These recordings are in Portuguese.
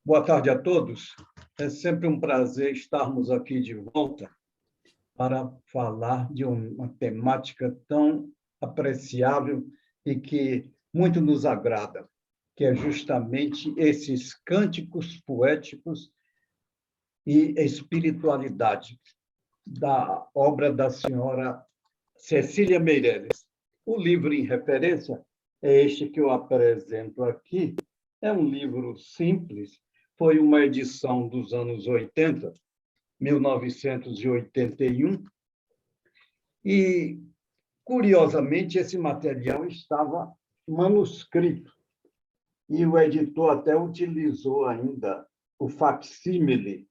Boa tarde a todos. É sempre um prazer estarmos aqui de volta para falar de uma temática tão apreciável e que muito nos agrada, que é justamente esses cânticos poéticos e espiritualidade da obra da senhora Cecília Meirelles. O livro em referência é este que eu apresento aqui. É um livro simples, foi uma edição dos anos 80, 1981, e, curiosamente, esse material estava manuscrito, e o editor até utilizou ainda o facsímile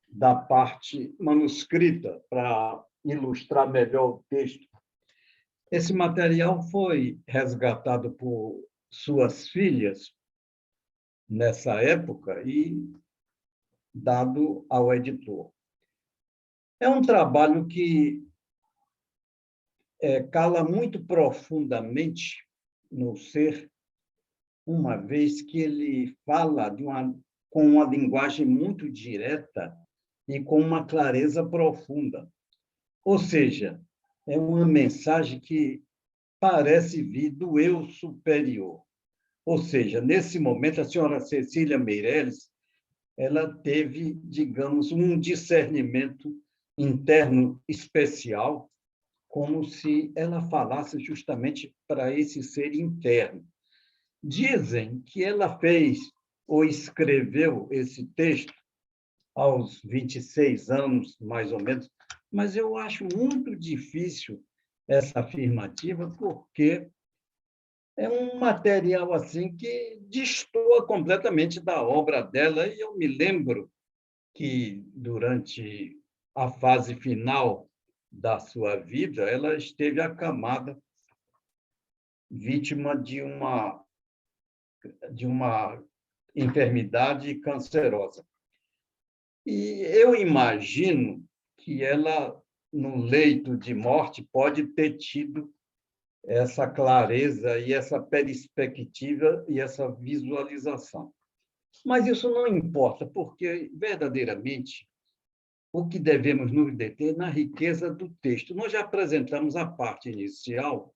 da parte manuscrita para ilustrar melhor o texto. Esse material foi resgatado por suas filhas nessa época e dado ao editor. É um trabalho que cala muito profundamente no ser, uma vez que ele fala com uma linguagem muito direta e com uma clareza profunda. Ou seja, é uma mensagem que parece vir do eu superior. Ou seja, nesse momento, a senhora Cecília Meirelles, ela teve, digamos, um discernimento interno especial, como se ela falasse justamente para esse ser interno. Dizem que ela fez ou escreveu esse texto aos 26 anos, mais ou menos, mas eu acho muito difícil essa afirmativa, porque é um material assim que destoa completamente da obra dela, e eu me lembro que, durante a fase final da sua vida, ela esteve acamada, vítima de uma enfermidade cancerosa. E eu imagino que ela, no leito de morte, pode ter tido essa clareza e essa perspectiva e essa visualização. Mas isso não importa, porque, verdadeiramente, o que devemos nos deter na riqueza do texto. Nós já apresentamos a parte inicial,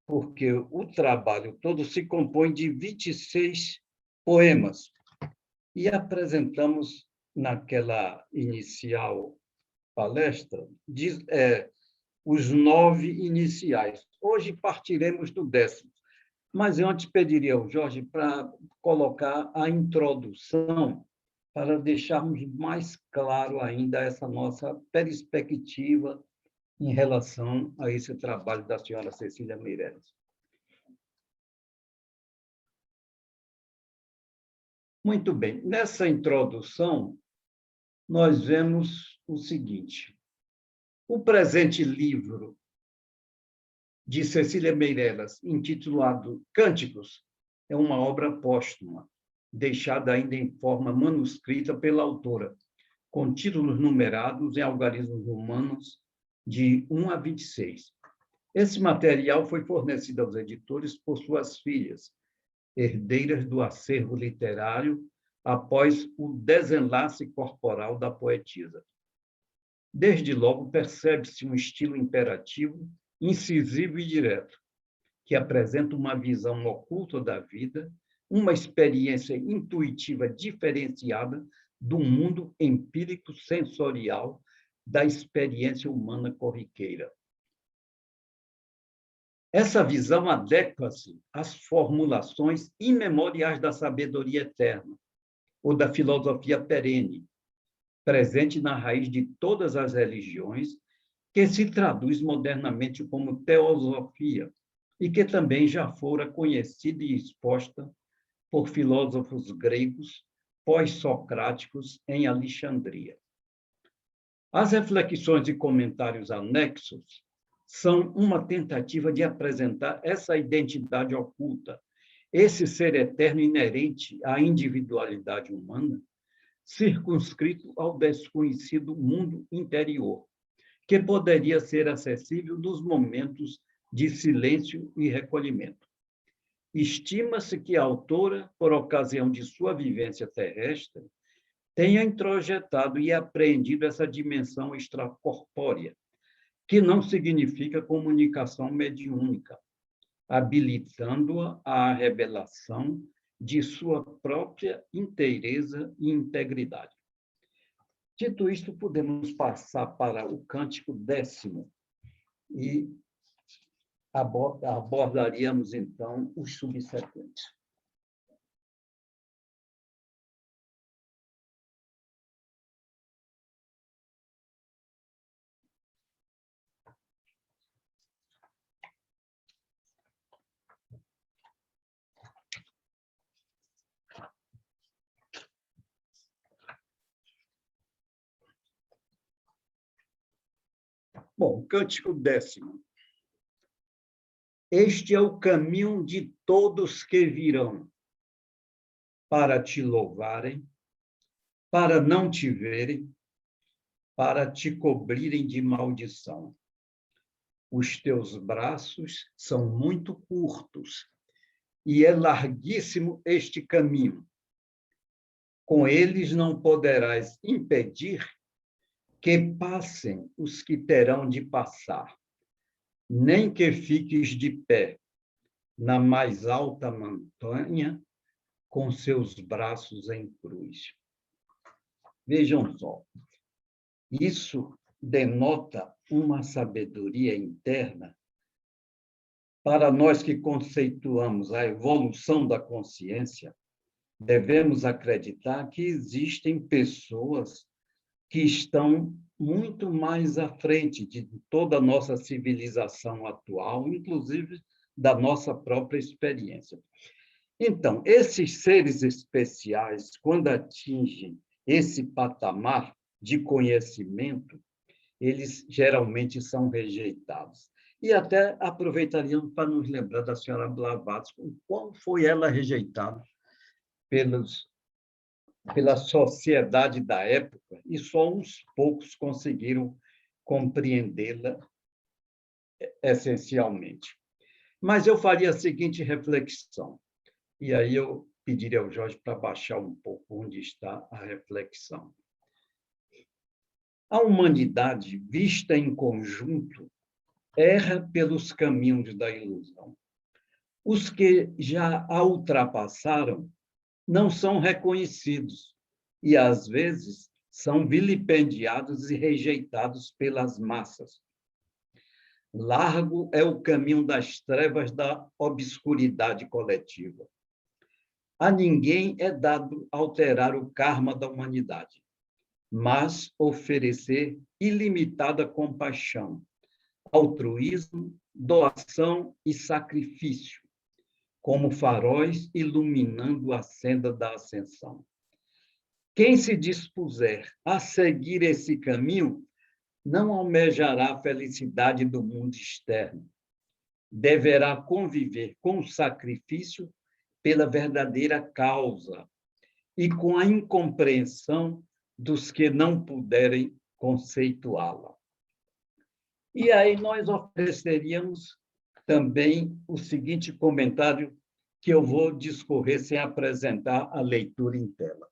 porque o trabalho todo se compõe de 26 poemas, e apresentamos naquela inicial palestra os 9 iniciais. Hoje partiremos do 10º, mas eu antes pediria ao Jorge para colocar a introdução, para deixarmos mais claro ainda essa nossa perspectiva em relação a esse trabalho da senhora Cecília Meirelles. Muito bem. Nessa introdução, nós vemos o seguinte: o presente livro de Cecília Meirelles, intitulado Cânticos, é uma obra póstuma, deixada ainda em forma manuscrita pela autora, com títulos numerados em algarismos romanos de 1 a 26. Esse material foi fornecido aos editores por suas filhas, herdeiras do acervo literário, após o desenlace corporal da poetisa. Desde logo, percebe-se um estilo imperativo, incisivo e direto, que apresenta uma visão oculta da vida, uma experiência intuitiva diferenciada do mundo empírico sensorial da experiência humana corriqueira. Essa visão adequa-se às formulações imemoriais da sabedoria eterna, ou da filosofia perene, presente na raiz de todas as religiões, que se traduz modernamente como teosofia, e que também já fora conhecida e exposta por filósofos gregos pós-socráticos em Alexandria. As reflexões e comentários anexos são uma tentativa de apresentar essa identidade oculta, esse ser eterno inerente à individualidade humana, circunscrito ao desconhecido mundo interior, que poderia ser acessível nos momentos de silêncio e recolhimento. Estima-se que a autora, por ocasião de sua vivência terrestre, tenha introjetado e apreendido essa dimensão extracorpórea, que não significa comunicação mediúnica, habilitando-a à revelação de sua própria inteireza e integridade. Dito isto, podemos passar para o cântico 10º e abordaríamos, então, os subsequentes. Bom, cântico 10º. Este é o caminho de todos que virão, para te louvarem, para não te verem, para te cobrirem de maldição. Os teus braços são muito curtos, e é larguíssimo este caminho. Com eles não poderás impedir que passem os que terão de passar, nem que fiques de pé na mais alta montanha com seus braços em cruz. Vejam só, isso denota uma sabedoria interna para nós que conceituamos a evolução da consciência. Devemos acreditar que existem pessoas que estão muito mais à frente de toda a nossa civilização atual, inclusive da nossa própria experiência. Então, esses seres especiais, quando atingem esse patamar de conhecimento, eles geralmente são rejeitados. E até aproveitaríamos para nos lembrar da senhora Blavatsky, como foi ela rejeitada pela sociedade da época, e só uns poucos conseguiram compreendê-la essencialmente. Mas eu faria a seguinte reflexão, e aí eu pediria ao Jorge para baixar um pouco onde está a reflexão. A humanidade, vista em conjunto, erra pelos caminhos da ilusão. Os que já a ultrapassaram não são reconhecidos e, às vezes, são vilipendiados e rejeitados pelas massas. Largo é o caminho das trevas da obscuridade coletiva. A ninguém é dado alterar o karma da humanidade, mas oferecer ilimitada compaixão, altruísmo, doação e sacrifício, como faróis iluminando a senda da ascensão. Quem se dispuser a seguir esse caminho não almejará a felicidade do mundo externo. Deverá conviver com o sacrifício pela verdadeira causa e com a incompreensão dos que não puderem conceituá-la. E aí nós ofereceríamos também o seguinte comentário que eu vou discorrer sem apresentar a leitura em tela.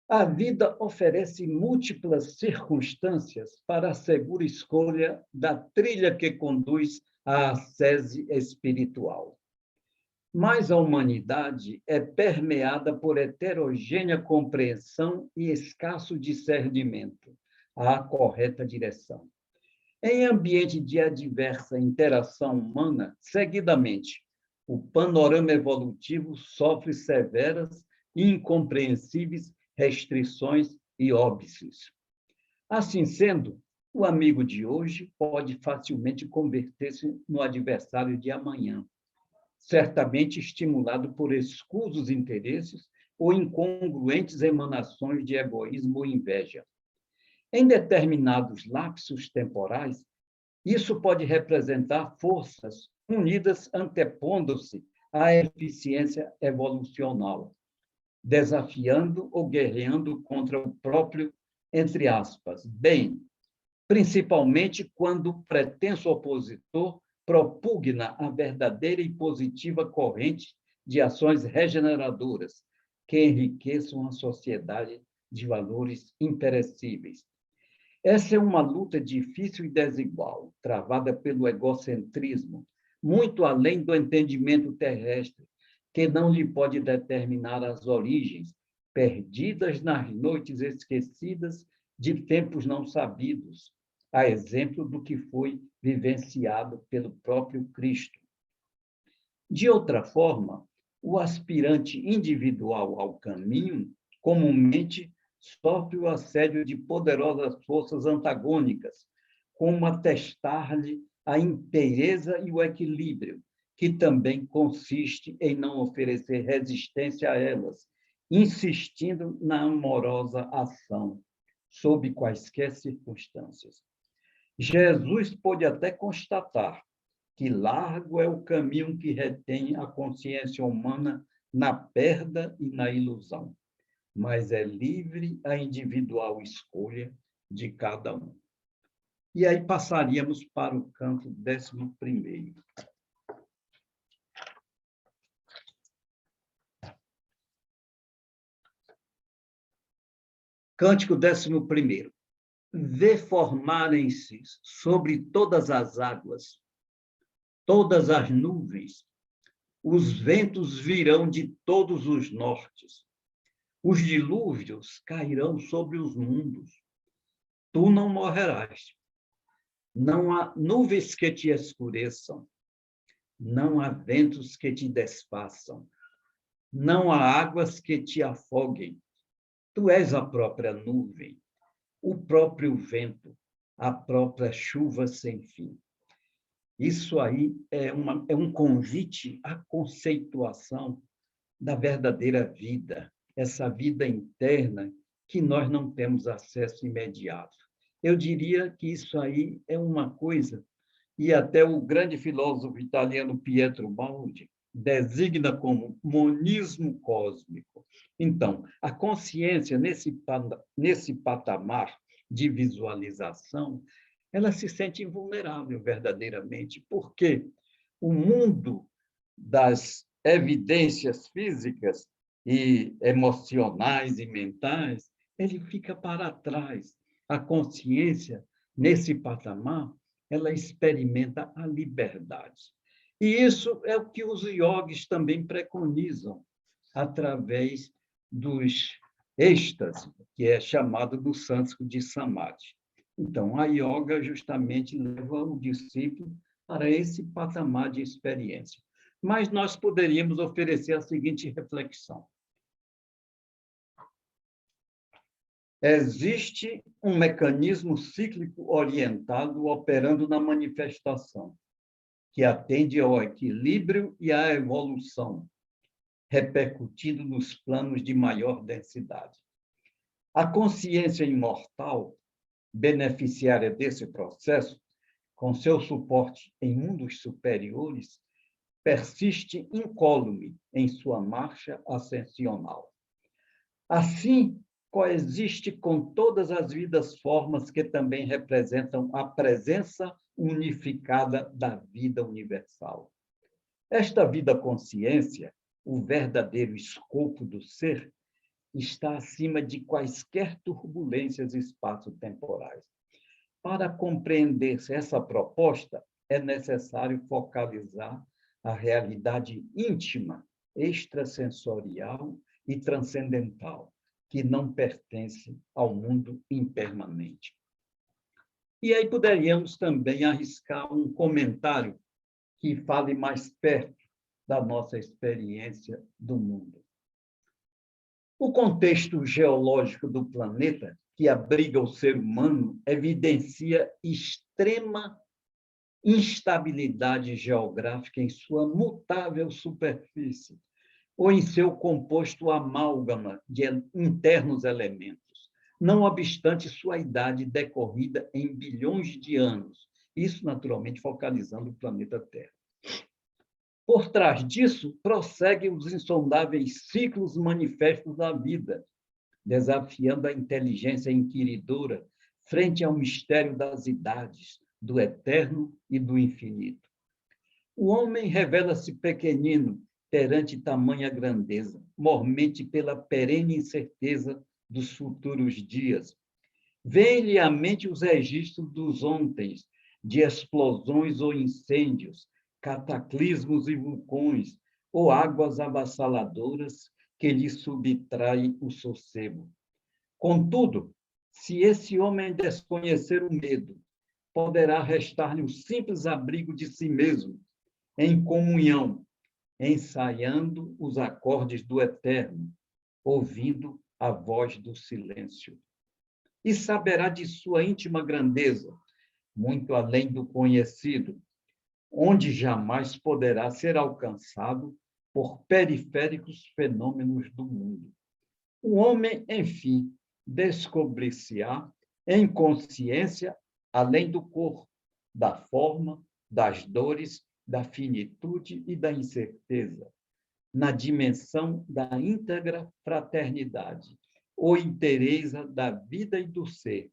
A vida oferece múltiplas circunstâncias para a segura escolha da trilha que conduz à ascese espiritual. Mas a humanidade é permeada por heterogênea compreensão e escasso discernimento à correta direção. Em ambiente de adversa interação humana, seguidamente, o panorama evolutivo sofre severas e incompreensíveis restrições e óbices. Assim sendo, o amigo de hoje pode facilmente converter-se no adversário de amanhã, certamente estimulado por escusos interesses ou incongruentes emanações de egoísmo ou inveja. Em determinados lapsos temporais, isso pode representar forças unidas antepondo-se à eficiência evolucional, desafiando ou guerreando contra o próprio, entre aspas, bem, principalmente quando o pretenso opositor propugna a verdadeira e positiva corrente de ações regeneradoras que enriqueçam a sociedade de valores imperecíveis. Essa é uma luta difícil e desigual, travada pelo egocentrismo, muito além do entendimento terrestre, que não lhe pode determinar as origens, perdidas nas noites esquecidas de tempos não sabidos, a exemplo do que foi vivenciado pelo próprio Cristo. De outra forma, o aspirante individual ao caminho comumente sofre o assédio de poderosas forças antagônicas, como atestar-lhe a inteireza e o equilíbrio, que também consiste em não oferecer resistência a elas, insistindo na amorosa ação, sob quaisquer circunstâncias. Jesus pôde até constatar que largo é o caminho que retém a consciência humana na perda e na ilusão, mas é livre a individual escolha de cada um. E aí passaríamos para o canto 11º. Cântico 11º. Vê formarem-se sobre todas as águas, todas as nuvens, os ventos virão de todos os nortes, os dilúvios cairão sobre os mundos. Tu não morrerás. Não há nuvens que te escureçam, não há ventos que te desfaçam, não há águas que te afoguem. Tu és a própria nuvem, o próprio vento, a própria chuva sem fim. Isso aí é um convite à conceituação da verdadeira vida, essa vida interna que nós não temos acesso imediato. Eu diria que isso aí é uma coisa, e até o grande filósofo italiano Pietro Baldi designa como monismo cósmico. Então, a consciência, nesse patamar de visualização, ela se sente invulnerável verdadeiramente, porque o mundo das evidências físicas e emocionais e mentais, ele fica para trás. A consciência, nesse patamar, ela experimenta a liberdade. E isso é o que os iogues também preconizam, através dos êxtase, que é chamado do sânscrito de samadhi. Então, a yoga justamente leva o discípulo para esse patamar de experiência. Mas nós poderíamos oferecer a seguinte reflexão. Existe um mecanismo cíclico orientado operando na manifestação, que atende ao equilíbrio e à evolução, repercutindo nos planos de maior densidade. A consciência imortal, beneficiária desse processo, com seu suporte em mundos superiores, persiste incólume em sua marcha ascensional. Assim, coexiste com todas as vidas formas que também representam a presença unificada da vida universal. Esta vida-consciência, o verdadeiro escopo do ser, está acima de quaisquer turbulências espaço-temporais. Para compreender essa proposta, é necessário focalizar a realidade íntima, extrasensorial e transcendental, que não pertence ao mundo impermanente. E aí poderíamos também arriscar um comentário que fale mais perto da nossa experiência do mundo. O contexto geológico do planeta, que abriga o ser humano, evidencia extrema instabilidade geográfica em sua mutável superfície, ou em seu composto amálgama de internos elementos, não obstante sua idade decorrida em bilhões de anos, isso naturalmente focalizando o planeta Terra. Por trás disso, prosseguem os insondáveis ciclos manifestos da vida, desafiando a inteligência inquiridora frente ao mistério das idades, do eterno e do infinito. O homem revela-se pequenino perante tamanha grandeza, mormente pela perene incerteza dos futuros dias. Vêm-lhe à mente os registros dos ontens, de explosões ou incêndios, cataclismos e vulcões, ou águas avassaladoras que lhe subtraem o sossego. Contudo, se esse homem desconhecer o medo, poderá restar-lhe o simples abrigo de si mesmo, em comunhão, ensaiando os acordes do eterno, ouvindo a voz do silêncio. E saberá de sua íntima grandeza, muito além do conhecido, onde jamais poderá ser alcançado por periféricos fenômenos do mundo. O homem, enfim, descobrir-se-á em consciência além do corpo, da forma, das dores, da finitude e da incerteza, na dimensão da íntegra fraternidade, ou inteireza da vida e do ser,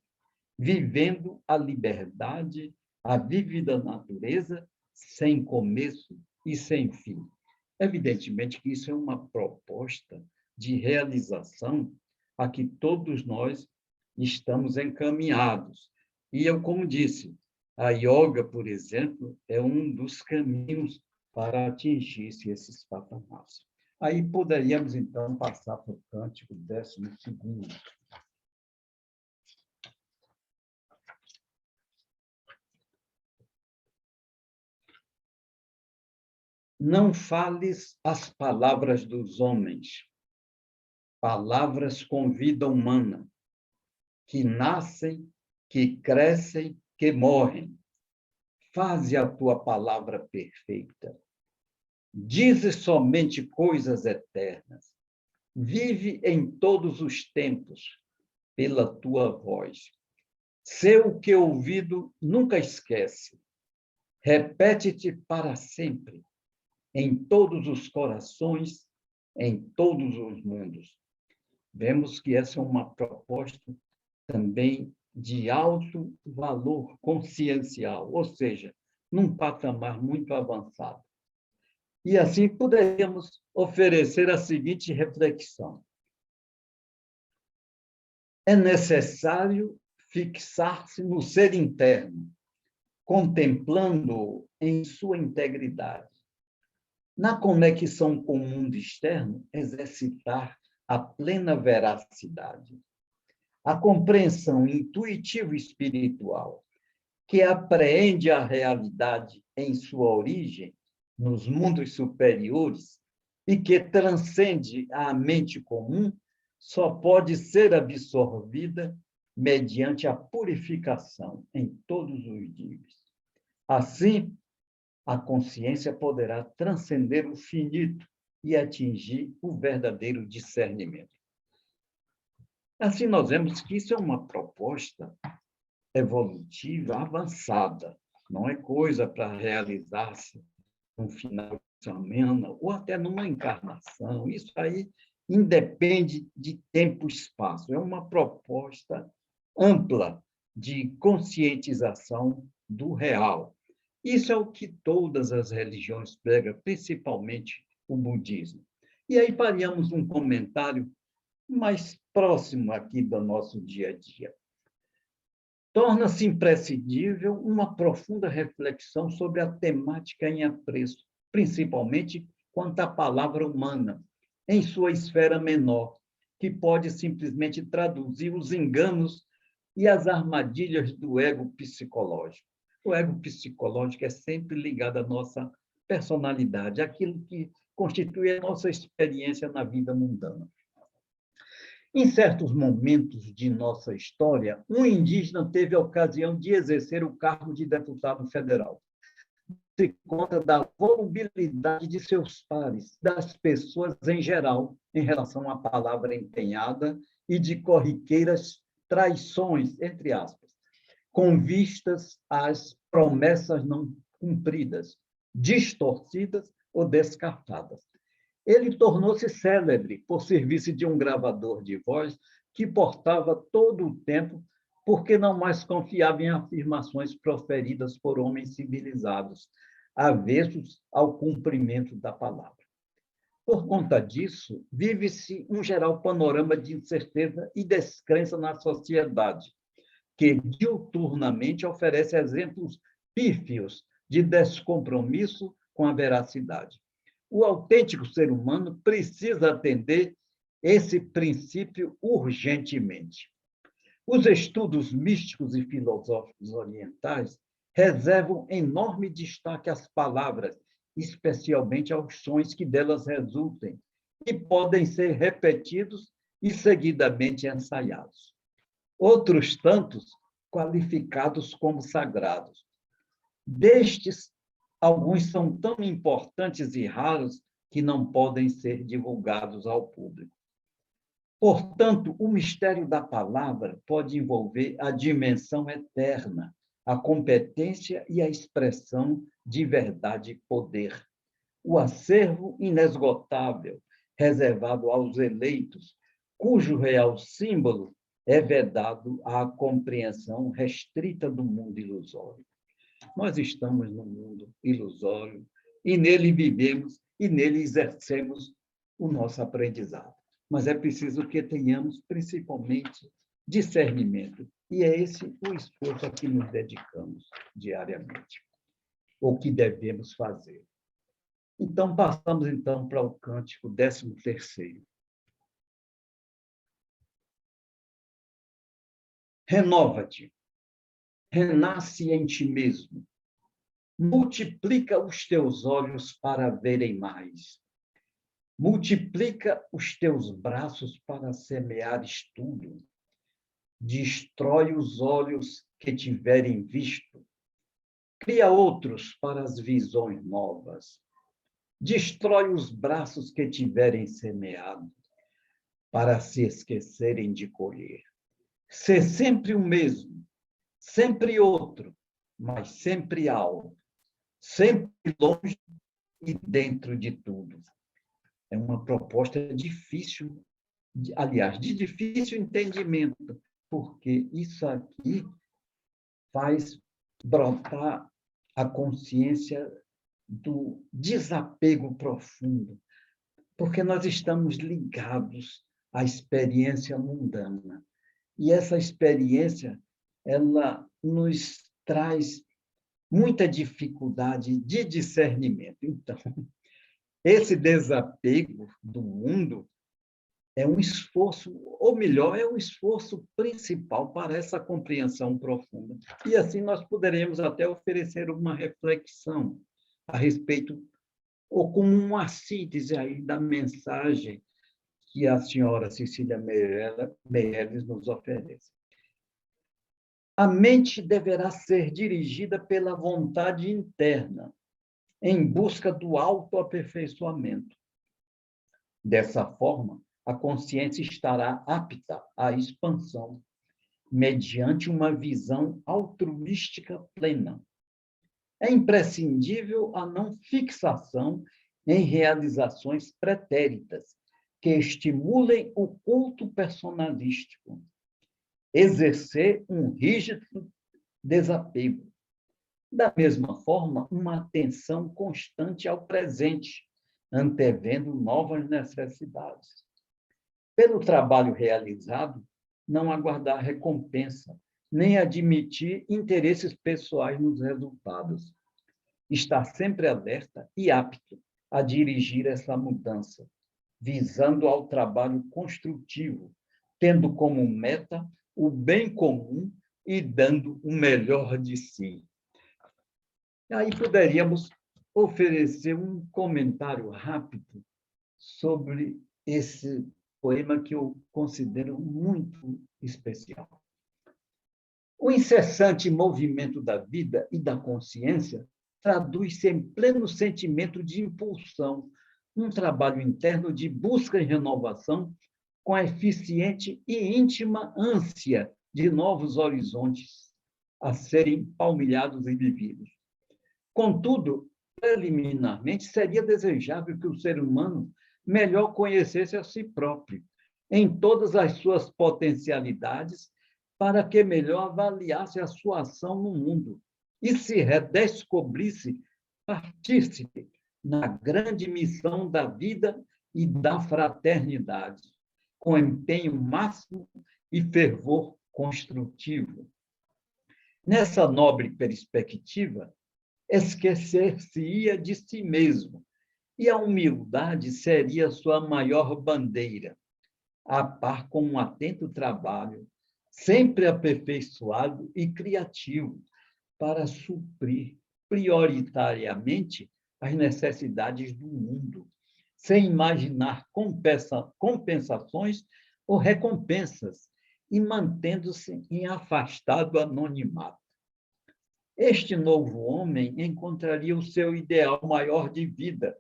vivendo a liberdade, a vívida natureza, sem começo e sem fim. Evidentemente que isso é uma proposta de realização a que todos nós estamos encaminhados. E eu, como disse, a yoga, por exemplo, é um dos caminhos para atingir esses patamares. Aí poderíamos, então, passar para o cântico 12º. Não fales as palavras dos homens, palavras com vida humana, que nascem, que crescem, que morrem. Faze a tua palavra perfeita. Dize somente coisas eternas. Vive em todos os tempos pela tua voz. Sê o que ouvido nunca esquece. Repete-te para sempre, em todos os corações, em todos os mundos. Vemos que essa é uma proposta também de alto valor consciencial, ou seja, num patamar muito avançado. E assim poderíamos oferecer a seguinte reflexão: é necessário fixar-se no ser interno, contemplando-o em sua integridade. Na conexão com o mundo externo, exercitar a plena veracidade. A compreensão intuitiva espiritual, que apreende a realidade em sua origem, nos mundos superiores, e que transcende a mente comum, só pode ser absorvida mediante a purificação em todos os níveis. Assim, a consciência poderá transcender o finito e atingir o verdadeiro discernimento. Assim, nós vemos que isso é uma proposta evolutiva avançada, não é coisa para realizar-se no final de semana ou até numa encarnação. Isso aí independe de tempo e espaço. É uma proposta ampla de conscientização do real. Isso é o que todas as religiões pregam, principalmente o budismo. E aí faríamos um comentário mais próximo aqui do nosso dia a dia. Torna-se imprescindível uma profunda reflexão sobre a temática em apreço, principalmente quanto à palavra humana, em sua esfera menor, que pode simplesmente traduzir os enganos e as armadilhas do ego psicológico. O ego psicológico é sempre ligado à nossa personalidade, aquilo que constitui a nossa experiência na vida mundana. Em certos momentos de nossa história, um indígena teve a ocasião de exercer o cargo de deputado federal. Se conta da volubilidade de seus pares, das pessoas em geral, em relação à palavra empenhada e de corriqueiras traições, entre aspas, com vistas às promessas não cumpridas, distorcidas ou descartadas. Ele tornou-se célebre por serviço de um gravador de voz que portava todo o tempo, porque não mais confiava em afirmações proferidas por homens civilizados, avessos ao cumprimento da palavra. Por conta disso, vive-se um geral panorama de incerteza e descrença na sociedade, que diuturnamente oferece exemplos pífios de descompromisso com a veracidade. O autêntico ser humano precisa atender esse princípio urgentemente. Os estudos místicos e filosóficos orientais reservam enorme destaque às palavras, especialmente aos sons que delas resultem, e podem ser repetidos e seguidamente ensaiados. Outros tantos qualificados como sagrados. Destes, alguns são tão importantes e raros que não podem ser divulgados ao público. Portanto, o mistério da palavra pode envolver a dimensão eterna, a competência e a expressão de verdade e poder. O acervo inesgotável, reservado aos eleitos, cujo real símbolo é vedado à compreensão restrita do mundo ilusório. Nós estamos no mundo ilusório e nele vivemos e nele exercemos o nosso aprendizado. Mas é preciso que tenhamos, principalmente, discernimento. E é esse o esforço a que nos dedicamos diariamente, o que devemos fazer. Então, passamos para o cântico 13º. Renova-te, renasce em ti mesmo, multiplica os teus olhos para verem mais. Multiplica os teus braços para semear estudo. Destrói os olhos que tiverem visto. Cria outros para as visões novas. Destrói os braços que tiverem semeado, para se esquecerem de colher. Ser sempre o mesmo, sempre outro, mas sempre algo, sempre longe e dentro de tudo. É uma proposta difícil, aliás, de difícil entendimento, porque isso aqui faz brotar a consciência do desapego profundo, porque nós estamos ligados à experiência mundana. E essa experiência, ela nos traz muita dificuldade de discernimento. Então, esse desapego do mundo é um esforço, ou melhor, é o esforço principal para essa compreensão profunda. E assim nós poderemos até oferecer uma reflexão a respeito, ou como uma síntese aí da mensagem que a senhora Cecília Meirelles nos oferece. A mente deverá ser dirigida pela vontade interna, em busca do autoaperfeiçoamento. Dessa forma, a consciência estará apta à expansão, mediante uma visão altruística plena. É imprescindível a não fixação em realizações pretéritas, que estimulem o culto personalístico. Exercer um rígido desapego. Da mesma forma, uma atenção constante ao presente, antevendo novas necessidades. Pelo trabalho realizado, não aguardar recompensa, nem admitir interesses pessoais nos resultados. Estar sempre alerta e apto a dirigir essa mudança, visando ao trabalho construtivo, tendo como meta o bem comum e dando o melhor de si. Aí poderíamos oferecer um comentário rápido sobre esse poema que eu considero muito especial. O incessante movimento da vida e da consciência traduz-se em pleno sentimento de impulsão, um trabalho interno de busca e renovação com a eficiente e íntima ânsia de novos horizontes a serem palmilhados e vividos. Contudo, preliminarmente, seria desejável que o ser humano melhor conhecesse a si próprio, em todas as suas potencialidades, para que melhor avaliasse a sua ação no mundo e se redescobrisse partícipe na grande missão da vida e da fraternidade, com empenho máximo e fervor construtivo. Nessa nobre perspectiva, esquecer-se-ia de si mesmo, e a humildade seria sua maior bandeira, a par com um atento trabalho, sempre aperfeiçoado e criativo, para suprir prioritariamente as necessidades do mundo, sem imaginar compensações ou recompensas, e mantendo-se em afastado anonimato. Este novo homem encontraria o seu ideal maior de vida,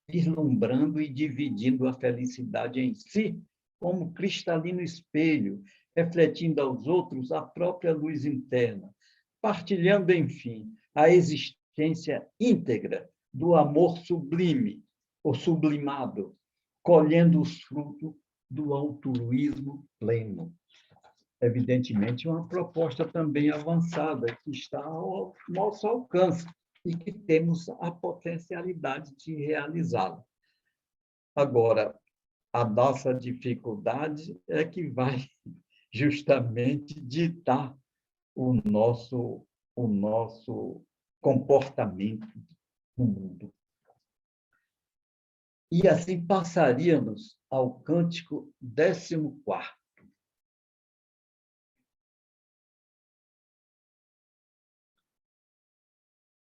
vislumbrando e dividindo a felicidade em si, como cristalino espelho, refletindo aos outros a própria luz interna, partilhando, enfim, a existência íntegra do amor sublime, ou sublimado, colhendo os frutos do altruísmo pleno. Evidentemente, uma proposta também avançada, que está ao nosso alcance e que temos a potencialidade de realizá-la. Agora, a nossa dificuldade é que vai justamente ditar o nosso comportamento no mundo. E assim passaríamos ao cântico 14º.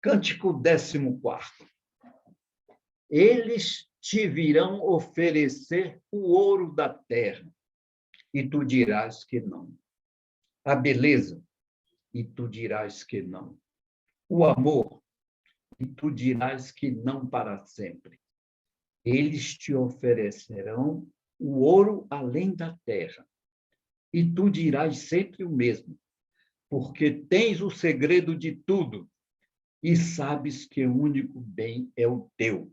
Cântico 14º. Eles te virão oferecer o ouro da terra, e tu dirás que não. A beleza, e tu dirás que não. O amor, e tu dirás que não para sempre. Eles te oferecerão o ouro além da terra, e tu dirás sempre o mesmo, porque tens o segredo de tudo e sabes que o único bem é o teu.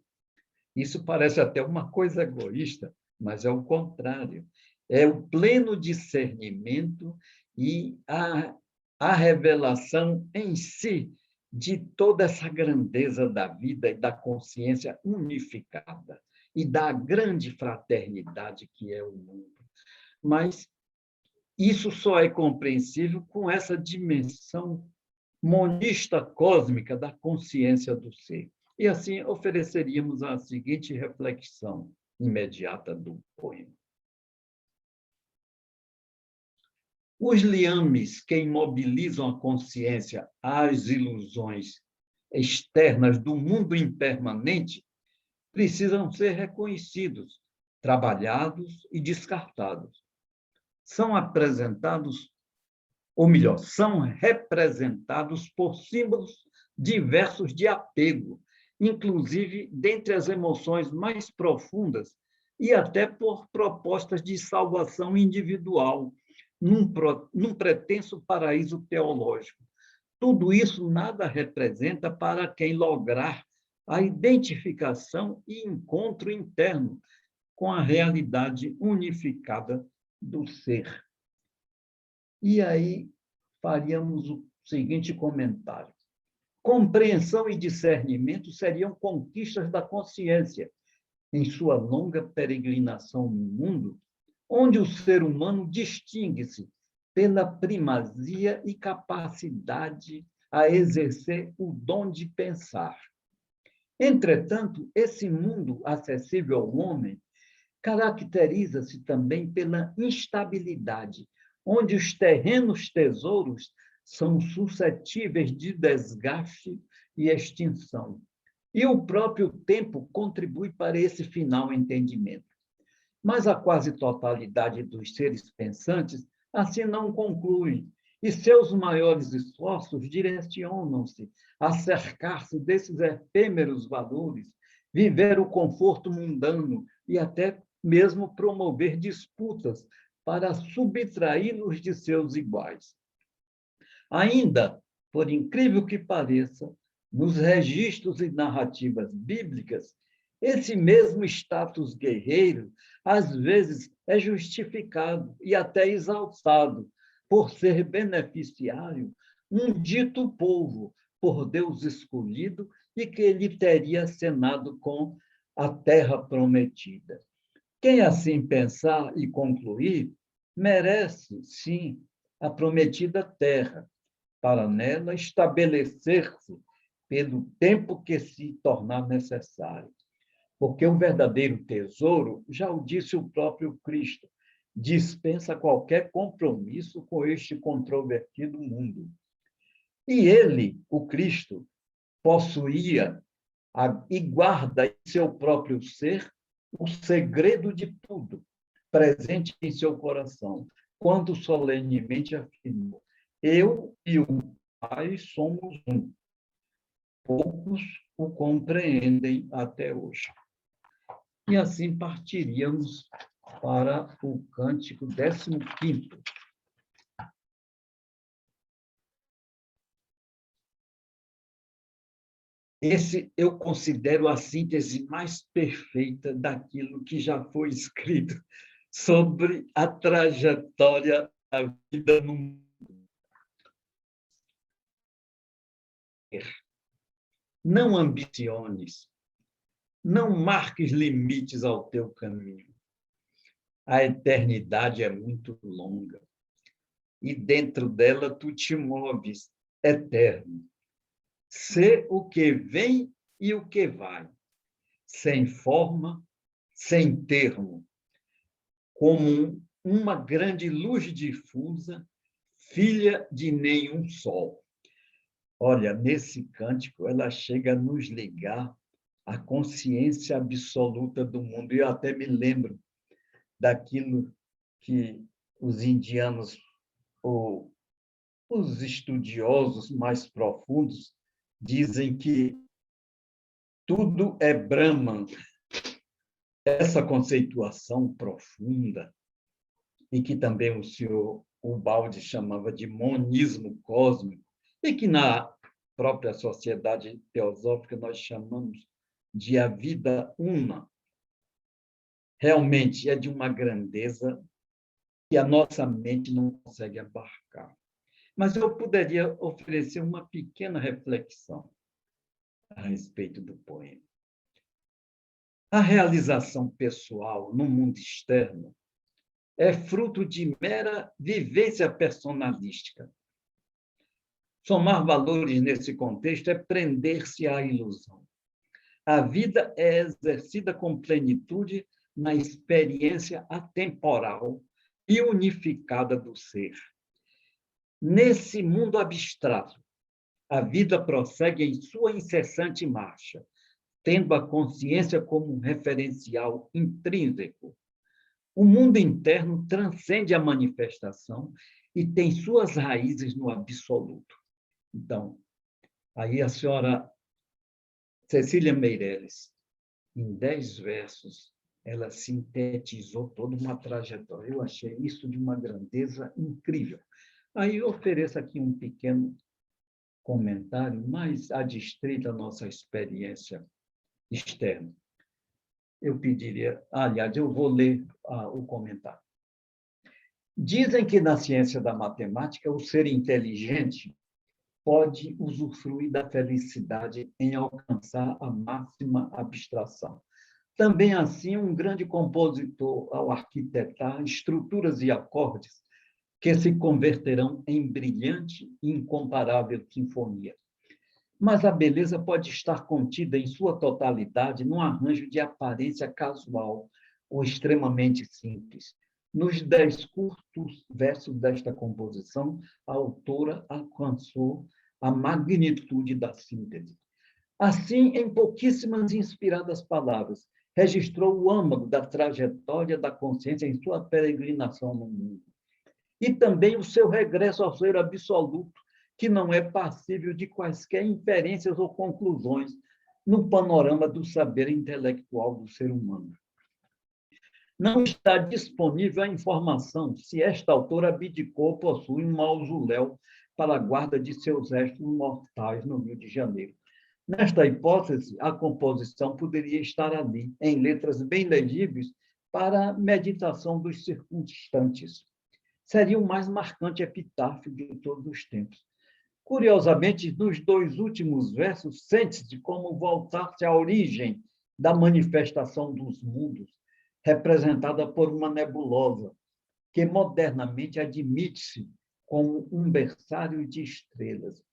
Isso parece até uma coisa egoísta, mas é o contrário. É o pleno discernimento e a revelação em si de toda essa grandeza da vida e da consciência unificada e da grande fraternidade que é o mundo. Mas isso só é compreensível com essa dimensão monista cósmica da consciência do ser. E assim ofereceríamos a seguinte reflexão imediata do poema. Os liames que imobilizam a consciência às ilusões externas do mundo impermanente precisam ser reconhecidos, trabalhados e descartados. São apresentados, ou melhor, são representados por símbolos diversos de apego, inclusive dentre as emoções mais profundas, e até por propostas de salvação individual, num pretenso paraíso teológico. Tudo isso nada representa para quem lograr a identificação e encontro interno com a realidade unificada do ser. E aí faríamos o seguinte comentário. Compreensão e discernimento seriam conquistas da consciência em sua longa peregrinação no mundo, onde o ser humano distingue-se pela primazia e capacidade a exercer o dom de pensar. Entretanto, esse mundo acessível ao homem caracteriza-se também pela instabilidade, onde os terrenos tesouros são suscetíveis de desgaste e extinção. E o próprio tempo contribui para esse final entendimento. Mas a quase totalidade dos seres pensantes assim não conclui, e seus maiores esforços direcionam-se a cercar-se desses efêmeros valores, viver o conforto mundano e até mesmo promover disputas para subtraí-los de seus iguais. Ainda, por incrível que pareça, nos registros e narrativas bíblicas, esse mesmo status guerreiro, às vezes, é justificado e até exaltado por ser beneficiário um dito povo por Deus escolhido e que ele teria acenado com a terra prometida. Quem assim pensar e concluir, merece, sim, a prometida terra, para nela estabelecer-se pelo tempo que se tornar necessário. Porque o verdadeiro tesouro, já o disse o próprio Cristo, dispensa qualquer compromisso com este controvertido mundo. E ele, o Cristo, possuía e guarda em seu próprio ser o segredo de tudo, presente em seu coração, quando solenemente afirmou: eu e o Pai somos um. Poucos o compreendem até hoje. E assim partiríamos para o cântico 15º. Esse eu considero a síntese mais perfeita daquilo que já foi escrito sobre a trajetória da vida no mundo. Não ambiciones, não marques limites ao teu caminho. A eternidade é muito longa e dentro dela tu te moves eterno. Sê o que vem e o que vai, sem forma, sem termo, como uma grande luz difusa, filha de nenhum sol. Olha, nesse cântico, ela chega a nos ligar à consciência absoluta do mundo. Eu até me lembro daquilo que os indianos, ou os estudiosos mais profundos, dizem que tudo é Brahman. Essa conceituação profunda, e que também o senhor Ubaldi chamava de monismo cósmico, e que na própria sociedade teosófica nós chamamos de a vida uma, realmente é de uma grandeza que a nossa mente não consegue abarcar. Mas eu poderia oferecer uma pequena reflexão a respeito do poema. A realização pessoal no mundo externo é fruto de mera vivência personalística. Somar valores nesse contexto é prender-se à ilusão. A vida é exercida com plenitude na experiência atemporal e unificada do ser. Nesse mundo abstrato, a vida prossegue em sua incessante marcha, tendo a consciência como um referencial intrínseco. O mundo interno transcende a manifestação e tem suas raízes no absoluto. Então, aí a senhora Cecília Meirelles, em 10 versos, ela sintetizou toda uma trajetória. Eu achei isso de uma grandeza incrível. Aí eu ofereço aqui um pequeno comentário, mais adstrito à nossa experiência externa. Eu pediria, aliás, eu vou ler o comentário. Dizem que na ciência da matemática o ser inteligente pode usufruir da felicidade em alcançar a máxima abstração. Também assim, um grande compositor, ao arquitetar estruturas e acordes que se converterão em brilhante e incomparável sinfonia. Mas a beleza pode estar contida em sua totalidade num arranjo de aparência casual ou extremamente simples. Nos 10 curtos versos desta composição, a autora alcançou a magnitude da síntese. Assim, em pouquíssimas inspiradas palavras, registrou o âmago da trajetória da consciência em sua peregrinação no mundo. E também o seu regresso ao ser absoluto, que não é passível de quaisquer inferências ou conclusões no panorama do saber intelectual do ser humano. Não está disponível a informação se esta autora abdicou ou possui um mausoléu para a guarda de seus restos mortais no Rio de Janeiro. Nesta hipótese, a composição poderia estar ali, em letras bem legíveis, para a meditação dos circunstantes. Seria o mais marcante epitáfio de todos os tempos. Curiosamente, nos dois últimos versos, sente-se como voltar-se à origem da manifestação dos mundos, representada por uma nebulosa, que modernamente admite-se como um berçário de estrelas.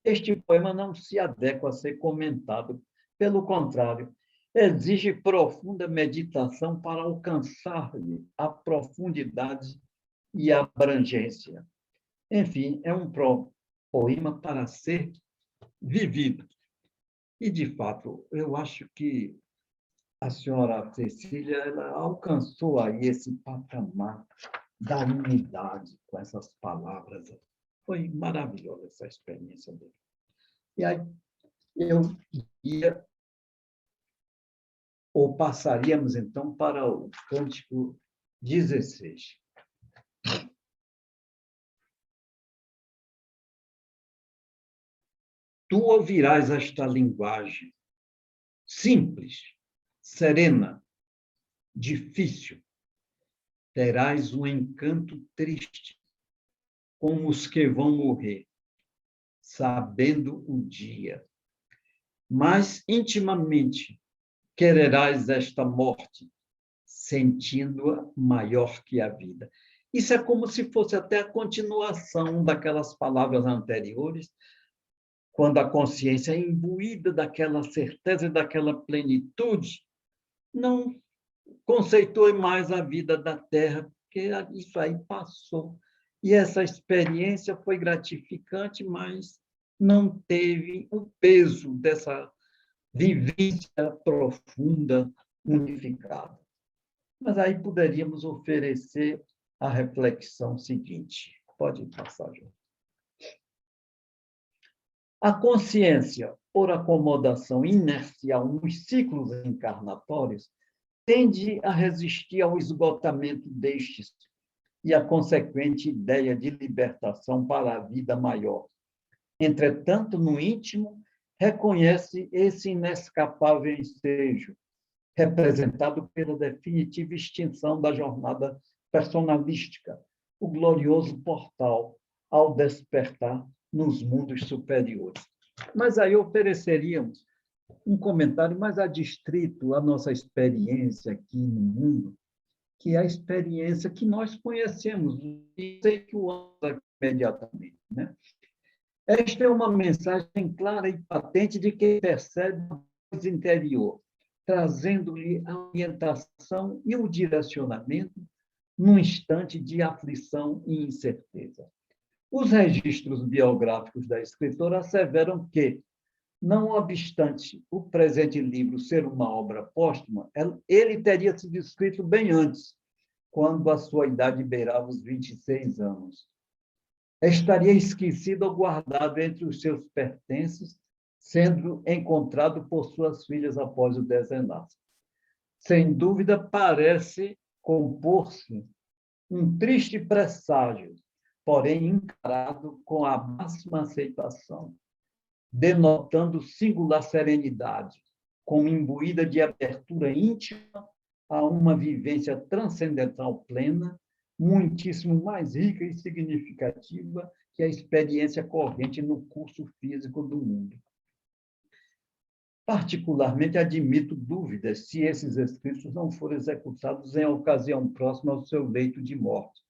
Este poema não se adequa a ser comentado, pelo contrário, exige profunda meditação para alcançar-lhe a profundidade e a abrangência. Enfim, é um poema para ser vivido. E, de fato, eu acho que a senhora Cecília ela alcançou aí esse patamar da unidade com essas palavras. Foi maravilhosa essa experiência dele. E aí eu ia, ou passaríamos, então, para o cântico 16. Tu ouvirás esta linguagem simples, serena, difícil. Terás um encanto triste, como os que vão morrer, sabendo o dia. Mas intimamente quererás esta morte, sentindo-a maior que a vida. Isso é como se fosse até a continuação daquelas palavras anteriores, quando a consciência é imbuída daquela certeza e daquela plenitude, não conceitue mais a vida da Terra, porque isso aí passou. E essa experiência foi gratificante, mas não teve o peso dessa vivência profunda, unificada. Mas aí poderíamos oferecer a reflexão seguinte. Pode passar, João. A consciência, por acomodação inercial nos ciclos encarnatórios, tende a resistir ao esgotamento destes e à consequente ideia de libertação para a vida maior. Entretanto, no íntimo, reconhece esse inescapável ensejo, representado pela definitiva extinção da jornada personalística, o glorioso portal ao despertar nos mundos superiores. Mas aí ofereceríamos um comentário mais adstrito à nossa experiência aqui no mundo, que é a experiência que nós conhecemos e efetuamos imediatamente, né? Esta é uma mensagem clara e patente de quem percebe a voz interior, trazendo-lhe a orientação e o direcionamento num instante de aflição e incerteza. Os registros biográficos da escritora asseveram que, não obstante o presente livro ser uma obra póstuma, ele teria sido escrito bem antes, quando a sua idade beirava os 26 anos. Estaria esquecido ou guardado entre os seus pertences, sendo encontrado por suas filhas após o desenlace. Sem dúvida, parece compor-se um triste presságio, porém encarado com a máxima aceitação, denotando singular serenidade, como imbuída de abertura íntima a uma vivência transcendental plena, muitíssimo mais rica e significativa que a experiência corrente no curso físico do mundo. Particularmente, admito dúvidas se esses escritos não foram executados em ocasião próxima ao seu leito de morte,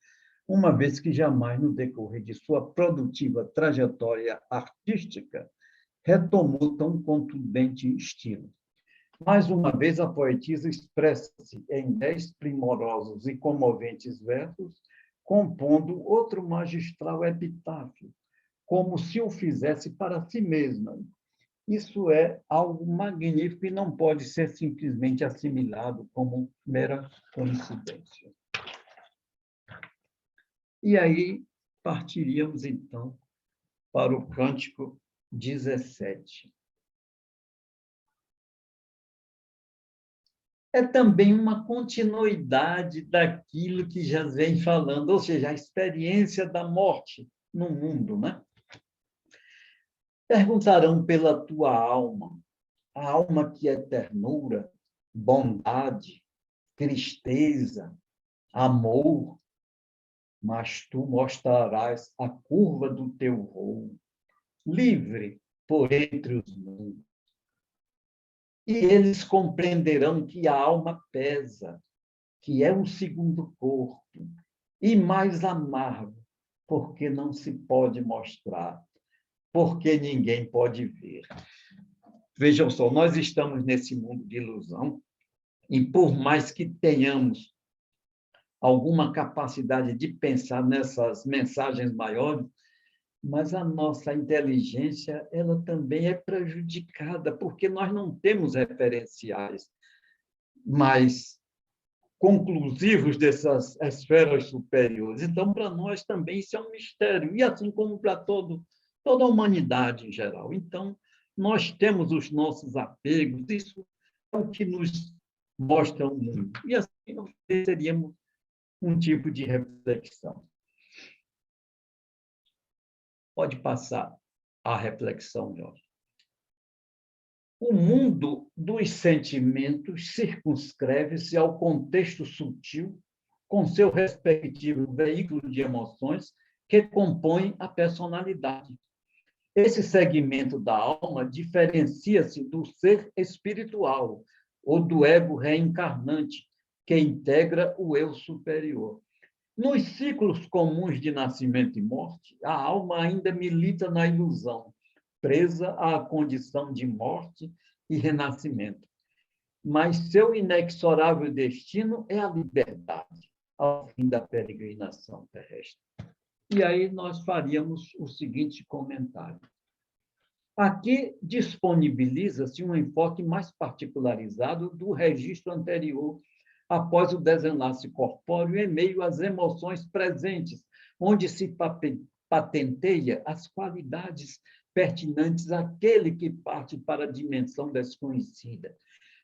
uma vez que jamais, no decorrer de sua produtiva trajetória artística, retomou tão contundente estilo. Mais uma vez, a poetisa expressa-se em 10 primorosos e comoventes versos, compondo outro magistral epitáfio, como se o fizesse para si mesma. Isso é algo magnífico e não pode ser simplesmente assimilado como mera coincidência. E aí partiríamos, então, para o cântico 17. É também uma continuidade daquilo que já vem falando, ou seja, a experiência da morte no mundo, né? Perguntarão pela tua alma, a alma que é ternura, bondade, tristeza, amor, mas tu mostrarás a curva do teu voo, livre por entre os mundos. E eles compreenderão que a alma pesa, que é um segundo corpo, e mais amargo, porque não se pode mostrar, porque ninguém pode ver. Vejam só, nós estamos nesse mundo de ilusão, e por mais que tenhamos alguma capacidade de pensar nessas mensagens maiores, mas a nossa inteligência ela também é prejudicada, porque nós não temos referenciais mais conclusivos dessas esferas superiores. Então, para nós também isso é um mistério, e assim como para toda a humanidade em geral. Então, nós temos os nossos apegos, isso é o que nos mostra o mundo. E assim nós teríamos um tipo de reflexão. Pode passar a reflexão, Jorge. O mundo dos sentimentos circunscreve-se ao contexto sutil, com seu respectivo veículo de emoções, que compõem a personalidade. Esse segmento da alma diferencia-se do ser espiritual, ou do ego reencarnante, que integra o eu superior. Nos ciclos comuns de nascimento e morte, a alma ainda milita na ilusão, presa à condição de morte e renascimento. Mas seu inexorável destino é a liberdade, ao fim da peregrinação terrestre. E aí nós faríamos o seguinte comentário. Aqui disponibiliza-se um enfoque mais particularizado do registro anterior, após o desenlace corpóreo, em meio às emoções presentes, onde se patenteia as qualidades pertinentes àquele que parte para a dimensão desconhecida.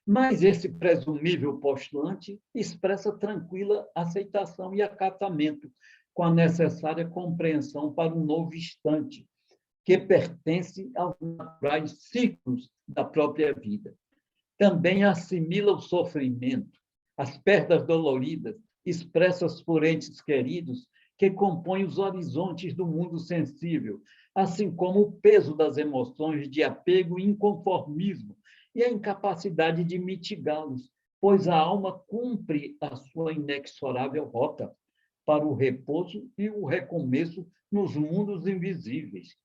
Mas esse presumível postulante expressa tranquila aceitação e acatamento, com a necessária compreensão para um novo instante, que pertence aos naturais ciclos da própria vida. Também assimila o sofrimento, as perdas doloridas, expressas por entes queridos, que compõem os horizontes do mundo sensível, assim como o peso das emoções de apego e inconformismo, e a incapacidade de mitigá-los, pois a alma cumpre a sua inexorável rota para o repouso e o recomeço nos mundos invisíveis.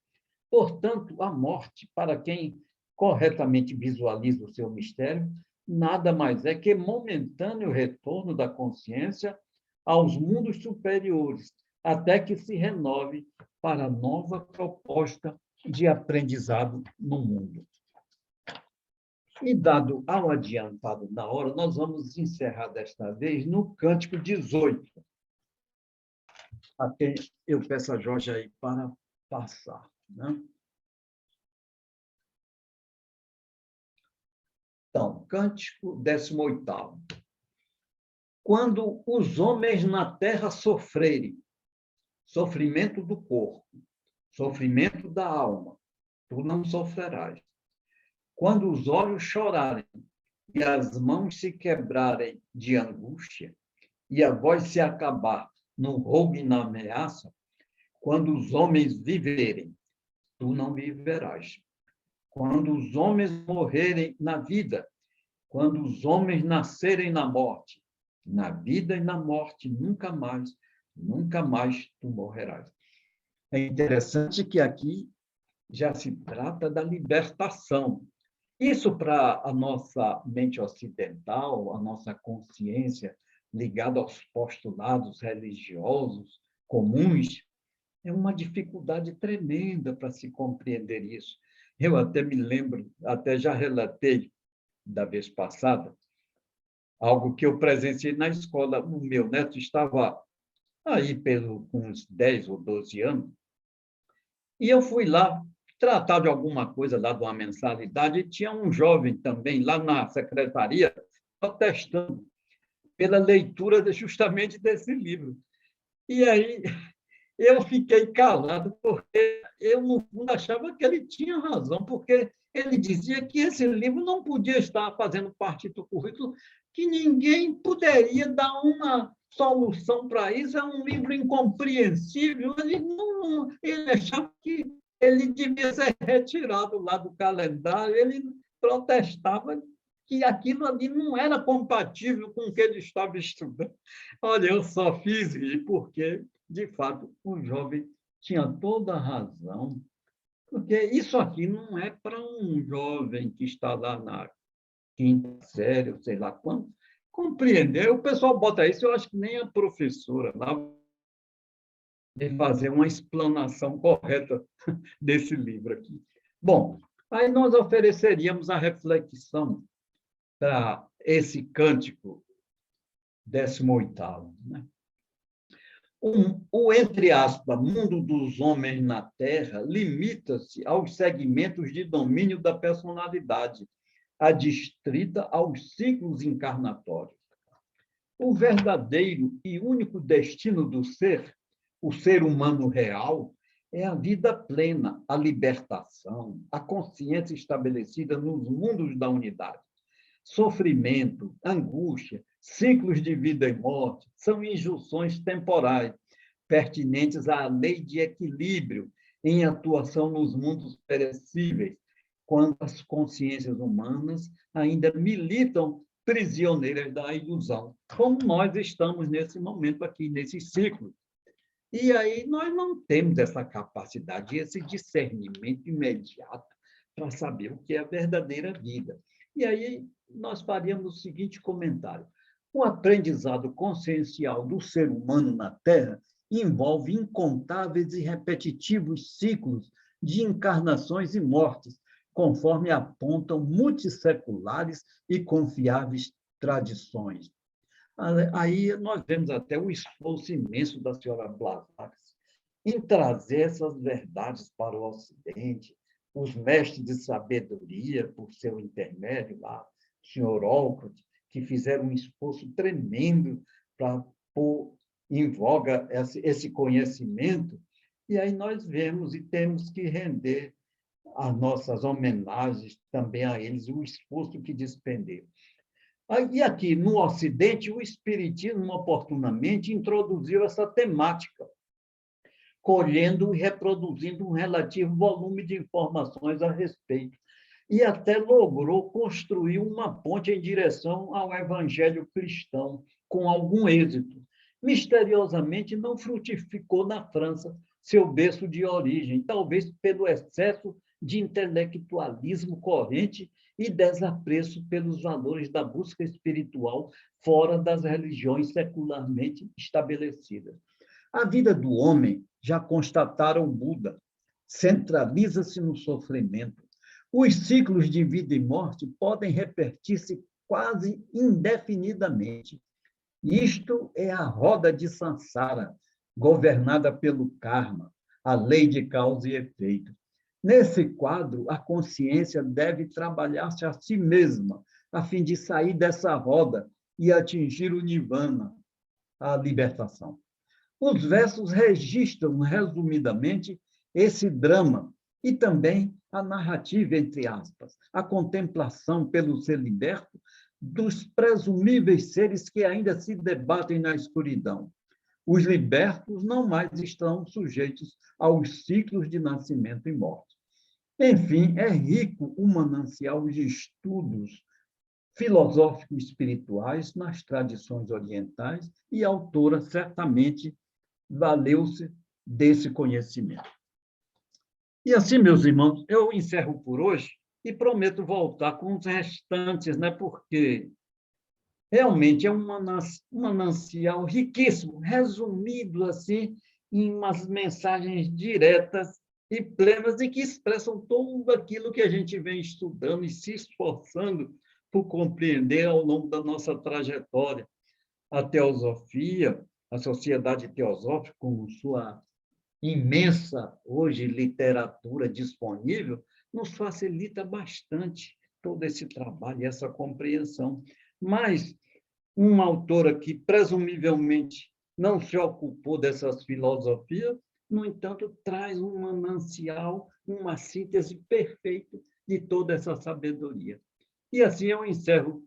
Portanto, a morte, para quem corretamente visualiza o seu mistério, nada mais é que momentâneo retorno da consciência aos mundos superiores, até que se renove para nova proposta de aprendizado no mundo. E dado ao adiantado da hora, nós vamos encerrar desta vez no Cântico 18. Até eu peço a Jorge aí para passar, né? Então, Cântico 18º. Quando os homens na terra sofrerem, sofrimento do corpo, sofrimento da alma, tu não sofrerás. Quando os olhos chorarem e as mãos se quebrarem de angústia e a voz se acabar no rogo e na ameaça, quando os homens viverem, tu não viverás. Quando os homens morrerem na vida, quando os homens nascerem na morte, na vida e na morte, nunca mais tu morrerás. É interessante que aqui já se trata da libertação. Isso, para a nossa mente ocidental, a nossa consciência ligada aos postulados religiosos comuns, é uma dificuldade tremenda para se compreender isso. Eu até me lembro, até já relatei da vez passada, algo que eu presenciei na escola. O meu neto estava aí com uns 10 ou 12 anos, e eu fui lá tratar de alguma coisa lá de uma mensalidade, e tinha um jovem também lá na secretaria protestando pela leitura justamente desse livro. E aí eu fiquei calado, porque eu, no fundo, achava que ele tinha razão, porque ele dizia que esse livro não podia estar fazendo parte do currículo, que ninguém poderia dar uma solução para isso, é um livro incompreensível. Ele achava que ele devia ser retirado lá do calendário, ele protestava que aquilo ali não era compatível com o que ele estava estudando. Olha, eu só fiz rir porque, de fato, o jovem tinha toda a razão, porque isso aqui não é para um jovem que está lá na quinta série, sei lá quanto, compreender. O pessoal bota isso, eu acho que nem a professora lá de fazer uma explanação correta desse livro aqui. Bom, aí nós ofereceríamos a reflexão para esse cântico 18º, né? O, entre aspas, mundo dos homens na Terra limita-se aos segmentos de domínio da personalidade, adstrita aos ciclos encarnatórios. O verdadeiro e único destino do ser, o ser humano real, é a vida plena, a libertação, a consciência estabelecida nos mundos da unidade. Sofrimento, angústia, ciclos de vida e morte são injunções temporais, pertinentes à lei de equilíbrio em atuação nos mundos perecíveis, quando as consciências humanas ainda militam prisioneiras da ilusão, como nós estamos nesse momento aqui, nesse ciclo. E aí nós não temos essa capacidade, esse discernimento imediato para saber o que é a verdadeira vida. E aí nós faríamos o seguinte comentário: o aprendizado consciencial do ser humano na Terra envolve incontáveis e repetitivos ciclos de encarnações e mortes, conforme apontam multisseculares e confiáveis tradições. Aí nós vemos até o esforço imenso da senhora Blavatsky em trazer essas verdades para o Ocidente, os mestres de sabedoria, por seu intermédio lá, o senhor Olcott, que fizeram um esforço tremendo para pôr em voga esse conhecimento, e aí nós vemos e temos que render as nossas homenagens também a eles, o esforço que despenderam. E aqui, no Ocidente, o Espiritismo oportunamente introduziu essa temática, colhendo e reproduzindo um relativo volume de informações a respeito, e até logrou construir uma ponte em direção ao evangelho cristão, com algum êxito. Misteriosamente, não frutificou na França, seu berço de origem, talvez pelo excesso de intelectualismo corrente e desapreço pelos valores da busca espiritual fora das religiões secularmente estabelecidas. A vida do homem, já constataram Buda, centraliza-se no sofrimento. Os ciclos de vida e morte podem repetir-se quase indefinidamente. Isto é a roda de Sansara, governada pelo karma, a lei de causa e efeito. Nesse quadro, a consciência deve trabalhar-se a si mesma, a fim de sair dessa roda e atingir o nirvana, a libertação. Os versos registram, resumidamente, esse drama e também a narrativa, entre aspas, a contemplação pelo ser liberto dos presumíveis seres que ainda se debatem na escuridão. Os libertos não mais estão sujeitos aos ciclos de nascimento e morte. Enfim, é rico o manancial de estudos filosóficos espirituais nas tradições orientais e a autora certamente valeu-se desse conhecimento. E assim, meus irmãos, eu encerro por hoje e prometo voltar com os restantes, né? Porque realmente é um manancial riquíssimo, resumido assim em umas mensagens diretas e plenas e que expressam tudo aquilo que a gente vem estudando e se esforçando por compreender ao longo da nossa trajetória. A teosofia, a sociedade teosófica, com sua imensa, hoje, literatura disponível, nos facilita bastante todo esse trabalho e essa compreensão. Mas uma autora que, presumivelmente, não se ocupou dessas filosofias, no entanto, traz um manancial, uma síntese perfeita de toda essa sabedoria. E assim eu encerro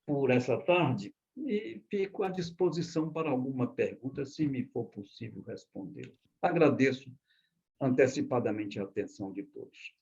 por essa tarde e fico à disposição para alguma pergunta, se me for possível responder. Agradeço antecipadamente a atenção de todos.